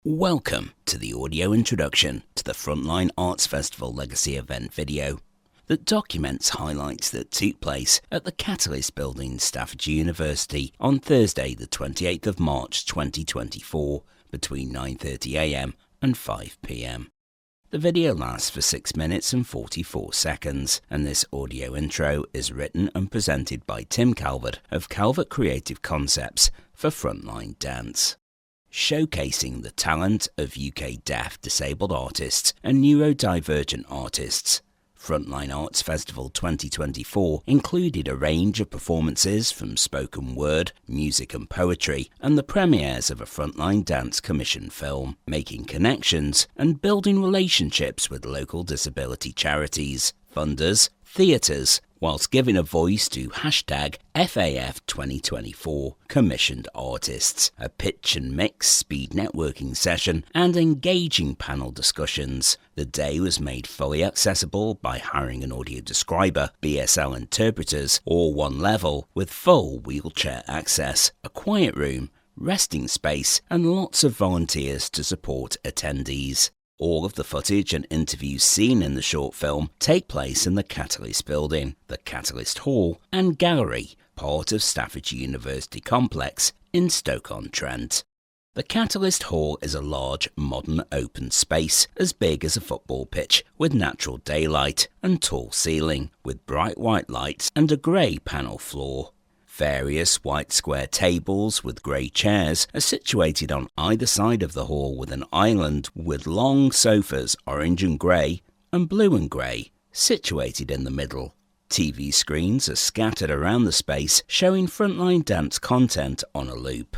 Welcome to the audio introduction to the Frontline Arts Festival Legacy event video that documents highlights that took place at the Catalyst Building, Staffordshire University on Thursday the 28th of March 2024 between 9:30 a.m. and 5 p.m. The video lasts for 6 minutes and 44 seconds, and this audio intro is written and presented by Tim Calvert of Calvert Creative Concepts for Frontline Dance. Showcasing the talent of UK deaf disabled artists and neurodivergent artists, Frontline Arts Festival 2024 included a range of performances from spoken word, music and poetry, and the premieres of a Frontline Dance Commission film, making connections and building relationships with local disability charities, funders, theatres, whilst giving a voice to #FAF2024 commissioned artists, a pitch and mix speed networking session, and engaging panel discussions. The day was made fully accessible by hiring an audio describer, BSL interpreters, or one level, with full wheelchair access, a quiet room, resting space, and lots of volunteers to support attendees. All of the footage and interviews seen in the short film take place in the Catalyst Building, the Catalyst Hall and Gallery, part of Staffordshire University complex in Stoke-on-Trent. The Catalyst Hall is a large, modern open space as big as a football pitch with natural daylight and tall ceiling, with bright white lights and a grey panel floor. Various white square tables with grey chairs are situated on either side of the hall with an island with long sofas, orange and grey and blue and grey, situated in the middle. TV screens are scattered around the space showing Frontline dance content on a loop.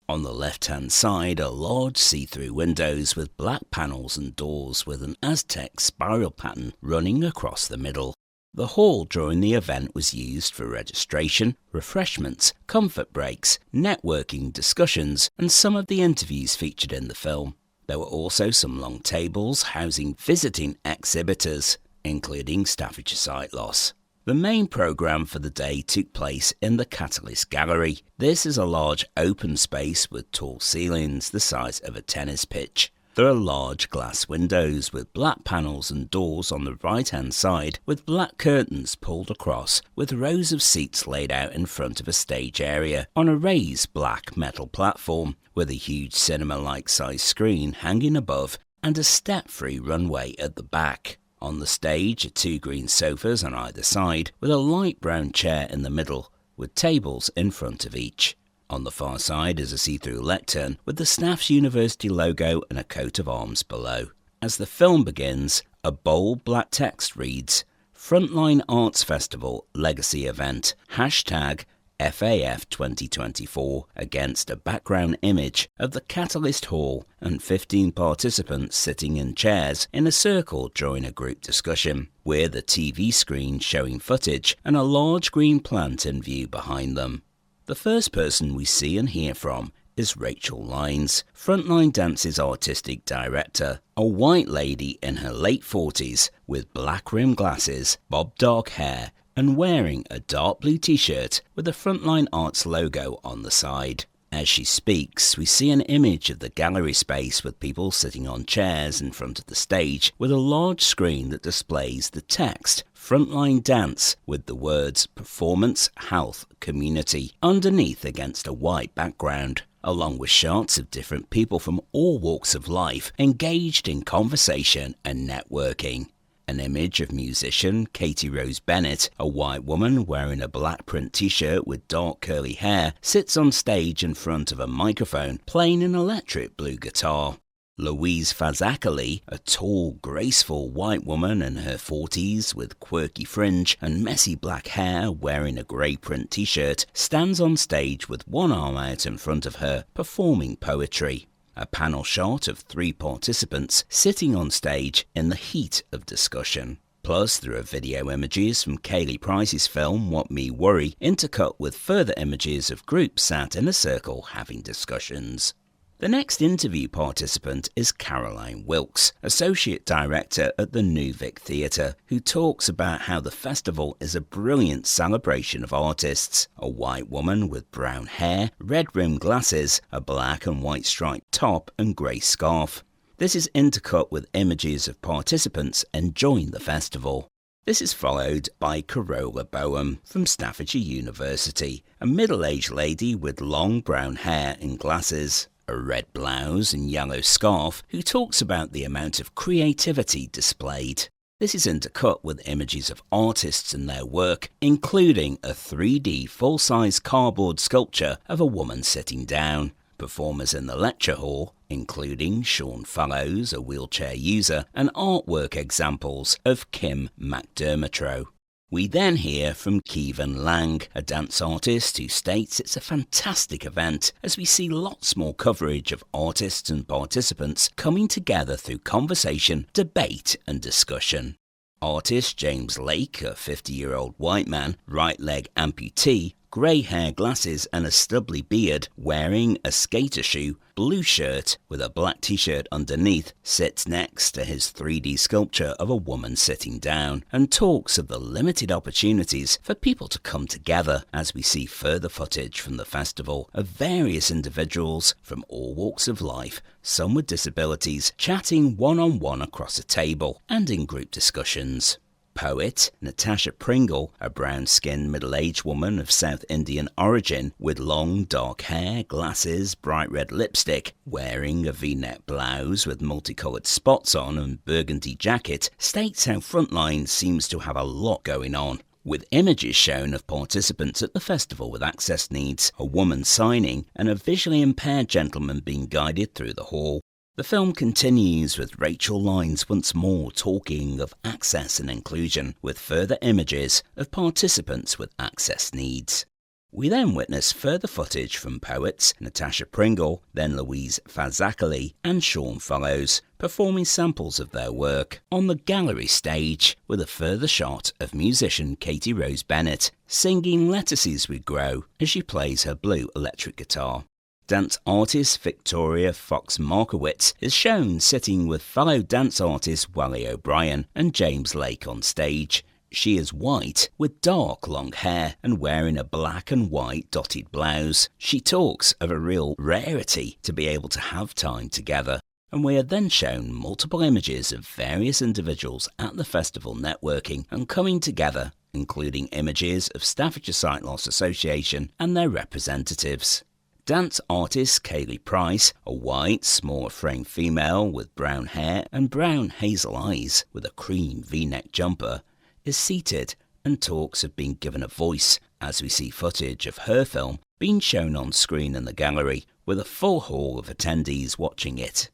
On the left-hand side are large see-through windows with black panels and doors with an Aztec spiral pattern running across the middle. The hall during the event was used for registration, refreshments, comfort breaks, networking discussions, and some of the interviews featured in the film. There were also some long tables housing visiting exhibitors, including Staffordshire Sight Loss. The main programme for the day took place in the Catalyst Gallery. This is a large open space with tall ceilings the size of a tennis pitch. There are large glass windows with black panels and doors on the right-hand side with black curtains pulled across, with rows of seats laid out in front of a stage area on a raised black metal platform with a huge cinema-like size screen hanging above and a step-free runway at the back. On the stage are 2 green sofas on either side with a light brown chair in the middle with tables in front of each. On the far side is a see-through lectern with the Staffs University logo and a coat of arms below. As the film begins, a bold black text reads, Frontline Arts Festival Legacy Event, #FAF2024, against a background image of the Catalyst Hall and 15 participants sitting in chairs in a circle during a group discussion, with a TV screen showing footage and a large green plant in view behind them. The first person we see and hear from is Rachel Lines, Frontline Dance's artistic director, a white lady in her late 40s with black rimmed glasses, bob dark hair, and wearing a dark blue t-shirt with the Frontline Arts logo on the side. As she speaks, we see an image of the gallery space with people sitting on chairs in front of the stage with a large screen that displays the text Frontline Dance with the words Performance, Health, Community underneath against a white background, along with shots of different people from all walks of life engaged in conversation and networking. An image of musician Katie Rose Bennett, a white woman wearing a black print t-shirt with dark curly hair, sits on stage in front of a microphone playing an electric blue guitar. Louise Fazakali, a tall, graceful white woman in her 40s with quirky fringe and messy black hair wearing a grey print t-shirt, stands on stage with one arm out in front of her, performing poetry. A panel shot of 3 participants sitting on stage in the heat of discussion. Plus, there are video images from Kaylee Price's film What Me Worry, intercut with further images of groups sat in a circle having discussions. The next interview participant is Caroline Wilkes, Associate Director at the New Vic Theatre, who talks about how the festival is a brilliant celebration of artists. A white woman with brown hair, red-rimmed glasses, a black and white striped top and grey scarf. This is intercut with images of participants enjoying the festival. This is followed by Carola Boehm from Staffordshire University, a middle-aged lady with long brown hair and glasses, a red blouse and yellow scarf, who talks about the amount of creativity displayed. This is intercut with images of artists and their work, including a 3D full-size cardboard sculpture of a woman sitting down. Performers in the lecture hall, including Sean Fallows, a wheelchair user, and artwork examples of Kim McDermott. We then hear from Kevin Lang, a dance artist who states it's a fantastic event as we see lots more coverage of artists and participants coming together through conversation, debate and discussion. Artist James Lake, a 50-year-old white man, right leg amputee, grey hair, glasses and a stubbly beard, wearing a skater shoe, blue shirt with a black t-shirt underneath, sits next to his 3D sculpture of a woman sitting down and talks of the limited opportunities for people to come together as we see further footage from the festival of various individuals from all walks of life, some with disabilities, chatting one-on-one across a table and in group discussions. Poet Natasha Pringle, a brown-skinned middle-aged woman of South Indian origin with long dark hair, glasses, bright red lipstick, wearing a V-neck blouse with multicoloured spots on and burgundy jacket, states how Frontline seems to have a lot going on, with images shown of participants at the festival with access needs, a woman signing and a visually impaired gentleman being guided through the hall. The film continues with Rachel Lines once more talking of access and inclusion, with further images of participants with access needs. We then witness further footage from poets Natasha Pringle, then Louise Fazakali and Sean Fallows, performing samples of their work on the gallery stage, with a further shot of musician Katie Rose Bennett singing Let Us As We Grow as she plays her blue electric guitar. Dance artist Victoria Fox Markowitz is shown sitting with fellow dance artist Wally O'Brien and James Lake on stage. She is white with dark long hair and wearing a black and white dotted blouse. She talks of a real rarity to be able to have time together, and we are then shown multiple images of various individuals at the festival networking and coming together, including images of Staffordshire Sight Loss Association and their representatives. Dance artist Kaylee Price, a white, small frame female with brown hair and brown hazel eyes with a cream V-neck jumper, is seated and talks of being given a voice as we see footage of her film being shown on screen in the gallery with a full hall of attendees watching it.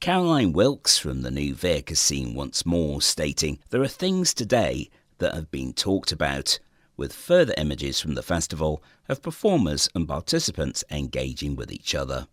Caroline Wilkes from the New Vic is seen once more stating there are things today that have been talked about, with further images from the festival of performers and participants engaging with each other.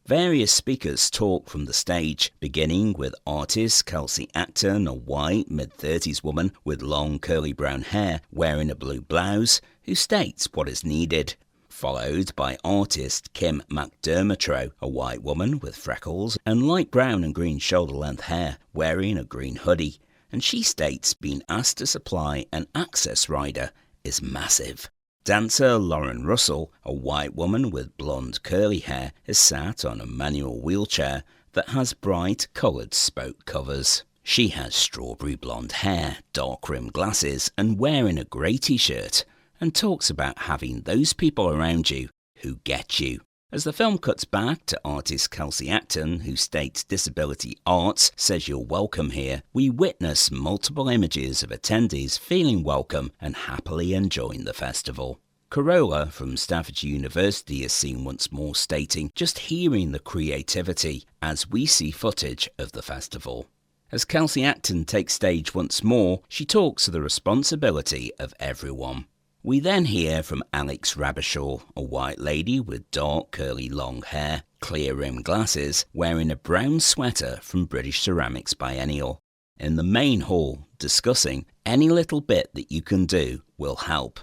Various speakers talk from the stage, beginning with artist Kelsey Acton, a white, mid-30s woman with long curly brown hair wearing a blue blouse, who states what is needed, followed by artist Kim McDermott, a white woman with freckles and light brown and green shoulder-length hair wearing a green hoodie, and she states being asked to supply an access rider is massive. Dancer Lauren Russell, a white woman with blonde curly hair, is sat on a manual wheelchair that has bright coloured spoke covers. She has strawberry blonde hair, dark rimmed glasses and wearing a grey t-shirt, and talks about having those people around you who get you. As the film cuts back to artist Kelsey Acton, who states Disability Arts says you're welcome here, we witness multiple images of attendees feeling welcome and happily enjoying the festival. Carola from Staffordshire University is seen once more stating just hearing the creativity as we see footage of the festival. As Kelsey Acton takes stage once more, she talks of the responsibility of everyone. We then hear from Alex Rabishaw, a white lady with dark curly long hair, clear rimmed glasses, wearing a brown sweater from British Ceramics Biennial, in the main hall discussing any little bit that you can do will help,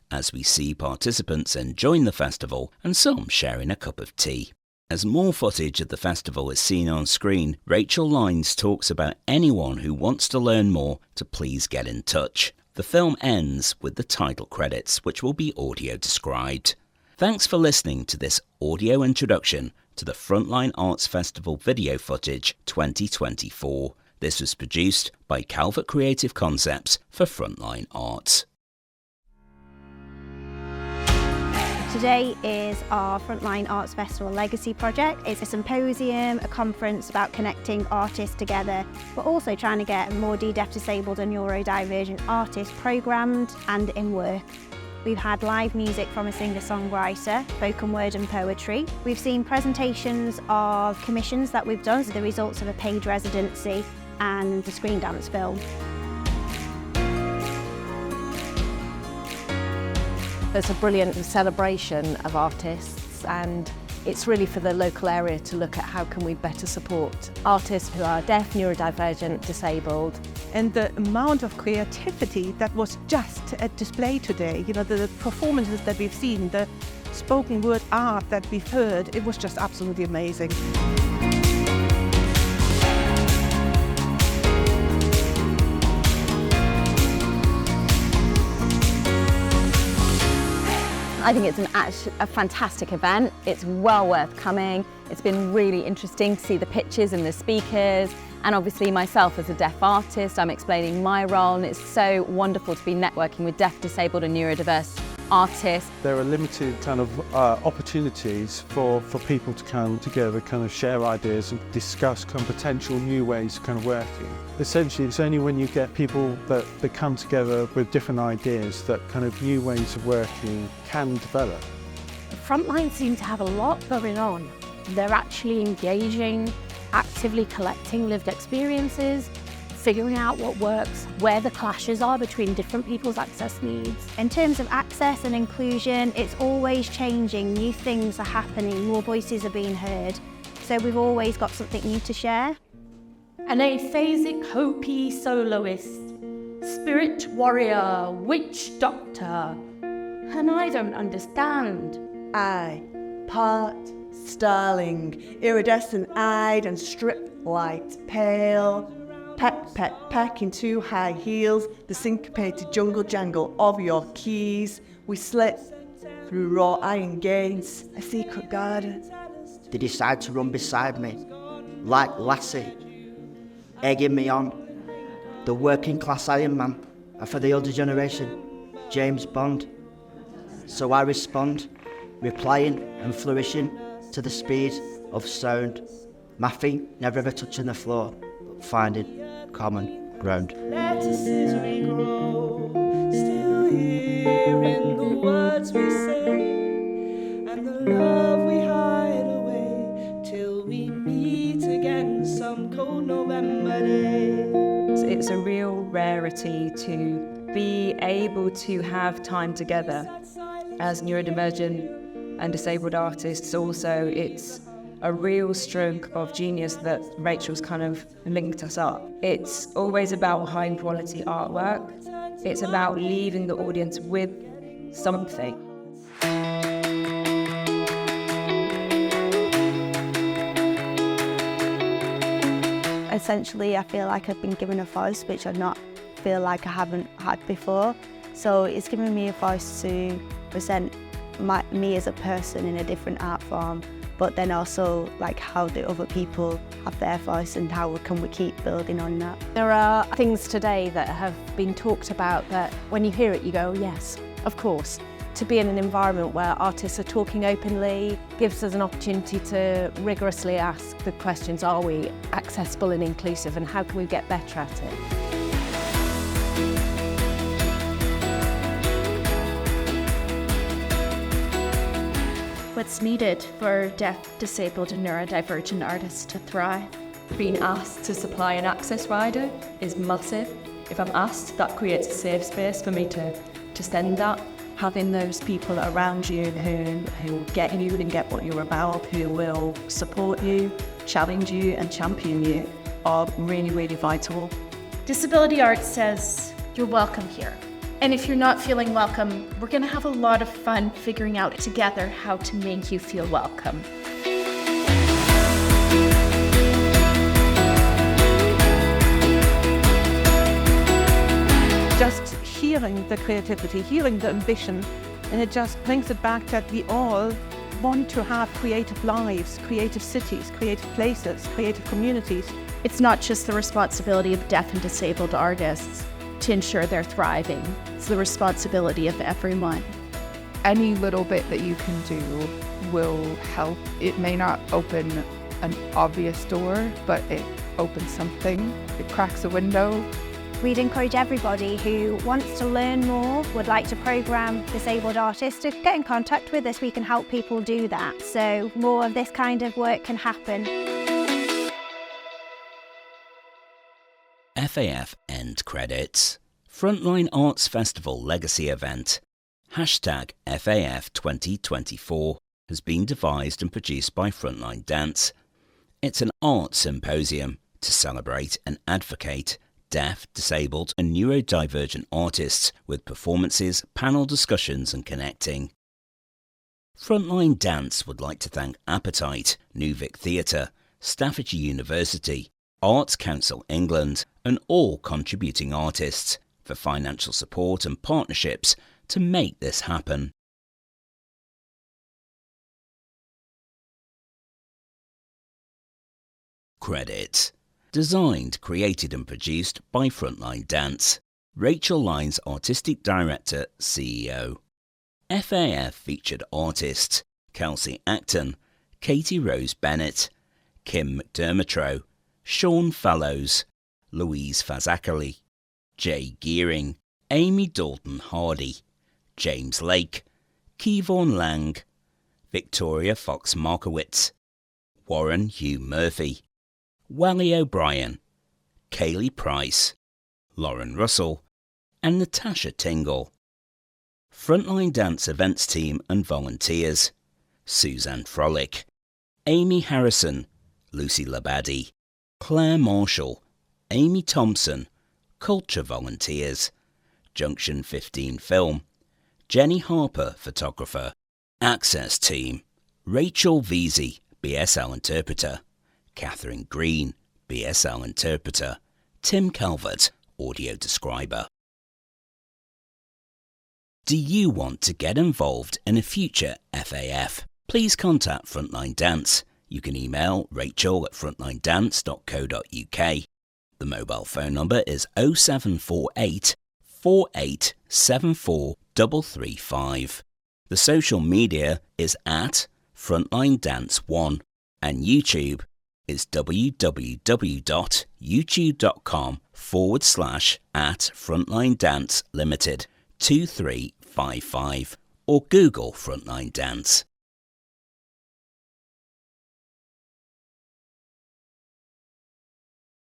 as we see participants enjoying the festival and some sharing a cup of tea. As more footage of the festival is seen on screen, Rachel Lines talks about anyone who wants to learn more to please get in touch. The film ends with the title credits, which will be audio described. Thanks for listening to this audio introduction to the Frontline Arts Festival video footage 2024. This was produced by Calvert Creative Concepts for Frontline Arts. Today is our Frontline Arts Festival Legacy project. It's a symposium, a conference about connecting artists together, but also trying to get more deaf, disabled and neurodivergent artists programmed and in work. We've had live music from a singer-songwriter, spoken word and poetry. We've seen presentations of commissions that we've done, the results of a paid residency and the screen dance film. It's a brilliant celebration of artists, and it's really for the local area to look at how can we better support artists who are deaf, neurodivergent, disabled. And the amount of creativity that was just at display today, you know, the performances that we've seen, the spoken word art that we've heard, it was just absolutely amazing. I think it's a fantastic event. It's well worth coming. It's been really interesting to see the pictures and the speakers, and obviously myself as a deaf artist, I'm explaining my role, and it's so wonderful to be networking with deaf, disabled and neurodiverse artists. There are limited kind of opportunities for people to come together, kind of share ideas and discuss kind of potential new ways of kind of working. Essentially, it's only when you get people that come together with different ideas that kind of new ways of working can develop. Frontline seem to have a lot going on. They're actually engaging, actively collecting lived experiences, figuring out what works, where the clashes are between different people's access needs. In terms of access and inclusion, it's always changing, new things are happening, more voices are being heard. So we've always got something new to share. An aphasic Hopi soloist, spirit warrior, witch doctor, and I don't understand. I, part starling, iridescent-eyed and strip-light, pale, peck, peck, peck in two high heels, the syncopated jungle jangle of your keys. We slip through raw iron gates, a secret garden. They decide to run beside me, like Lassie, egging me on. The working class Iron Man, and for the older generation, James Bond. So I respond, replying and flourishing to the speed of sound. My feet never ever touching the floor, but finding common ground. Lettuces we grow, still hearing the words we say, and the love we hide away, till we meet again some cold November day. It's a real rarity to be able to have time together as neurodivergent and disabled artists. Also, it's a real stroke of genius that Rachel's kind of linked us up. It's always about high quality artwork. It's about leaving the audience with something. Essentially, I feel like I've been given a voice which I not feel like I haven't had before. So it's given me a voice to present me as a person in a different art form, but then also like how the other people have their voice and how can we keep building on that. There are things today that have been talked about that when you hear it you go, yes, of course. To be in an environment where artists are talking openly gives us an opportunity to rigorously ask the questions, are we accessible and inclusive, and how can we get better at it? What's needed for deaf, disabled and neurodivergent artists to thrive? Being asked to supply an access rider is massive. If I'm asked, that creates a safe space for me to send that. Having those people around you who get you and get what you're about, who will support you, challenge you and champion you are really, really vital. Disability Art says you're welcome here. And if you're not feeling welcome, we're going to have a lot of fun figuring out together how to make you feel welcome. hearing the creativity, hearing the ambition, and it just brings it back that we all want to have creative lives, creative cities, creative places, creative communities. It's not just the responsibility of deaf and disabled artists to ensure they're thriving. It's the responsibility of everyone. Any little bit that you can do will help. It may not open an obvious door, but it opens something. It cracks a window. We'd encourage everybody who wants to learn more, would like to programme disabled artists, to get in contact with us. We can help people do that, so more of this kind of work can happen. FAF End Credits. Frontline Arts Festival Legacy Event. #FAF 2024 has been devised and produced by Frontline Dance. It's an art symposium to celebrate and advocate deaf, disabled and neurodivergent artists with performances, panel discussions and connecting. Frontline Dance would like to thank Appetite, New Vic Theatre, Staffordshire University, Arts Council England and all contributing artists for financial support and partnerships to make this happen. Credits. Designed, created and produced by Frontline Dance. Rachel Lyons, Artistic Director, CEO. FAF featured artists Kelsey Acton, Katie Rose Bennett, Kim McDermottroe, Sean Fellows, Louise Fazakali, Jay Gearing, Amy Dalton Hardy, James Lake, Kevon Lang, Victoria Fox Markowitz, Warren Hugh Murphy, Wally O'Brien, Kaylee Price, Lauren Russell, and Natasha Tingle. Frontline Dance Events Team and Volunteers: Suzanne Frolick, Amy Harrison, Lucy Labadie, Claire Marshall, Amy Thompson. Culture Volunteers: Junction 15 Film, Jenny Harper, Photographer. Access Team: Rachel Veazey, BSL Interpreter, Catherine Green, BSL Interpreter, Tim Calvert, Audio Describer. Do you want to get involved in a future FAF? Please contact Frontline Dance. You can email rachel@frontlinedance.co.uk. The mobile phone number is 0748 4874 335. The social media is at Frontline Dance 1 and YouTube is www.youtube.com/@Frontline Dance Limited 2355 or Google Frontline Dance.